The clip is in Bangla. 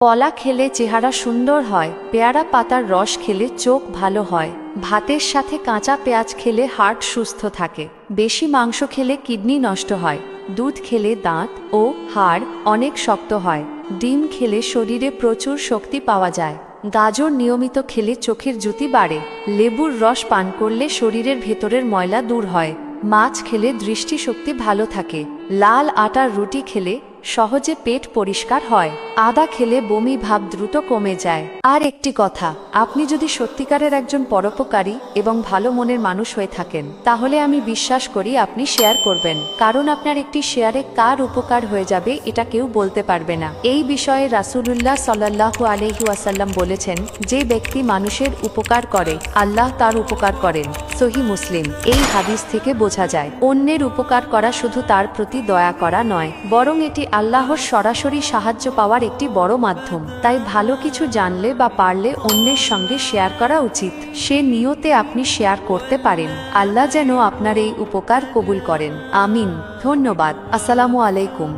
কলা খেলে চেহারা সুন্দর হয়, পেয়ারা পাতার রস খেলে চোখ ভালো হয়, ভাতের সাথে কাঁচা পেঁয়াজ খেলে হার্ট সুস্থ থাকে, বেশি মাংস খেলে কিডনি নষ্ট হয়, দুধ খেলে দাঁত ও হাড় অনেক শক্ত হয়, ডিম খেলে শরীরে প্রচুর শক্তি পাওয়া যায়, গাজর নিয়মিত খেলে চোখের জ্যোতি বাড়ে, লেবুর রস পান করলে শরীরের ভেতরের ময়লা দূর হয়, মাছ খেলে দৃষ্টিশক্তি ভালো থাকে, লাল আটার রুটি খেলে সহজে পেট পরিষ্কার হয়, আদা খেলে বমি ভাব দ্রুত কমে যায়। আর একটি কথা, আপনি যদি সত্যিকারের একজন পরোপকারী এবং ভালো মনের মানুষ হয়ে থাকেন, তাহলে আমি বিশ্বাস করি আপনি শেয়ার করবেন, কারণ আপনার একটি শেয়ারে কার উপকার হয়ে যাবে এটা কেউ বলতে পারবে না। এই বিষয়ে রাসূলুল্লাহ সাল্লাল্লাহু আলাইহি ওয়াসাল্লাম বলেছেন, যে ব্যক্তি মানুষের উপকার করে আল্লাহ তার উপকার করেন। সহিহ মুসলিম। এই হাদিস থেকে বোঝা যায়, অন্যের উপকার করা শুধু তার প্রতি দয়া করা নয়, বরং এটি আল্লাহর সরাসরি সাহায্য পাওয়ার একটি বড় মাধ্যম। তাই ভালো কিছু জানলে বা পারলে অন্যের সঙ্গে শেয়ার করা উচিত। সে নিয়তে আপনি শেয়ার করতে পারেন। আল্লাহ যেন আপনার এই উপকার কবুল করেন। আমিন। ধন্যবাদ। আসসালামু আলাইকুম।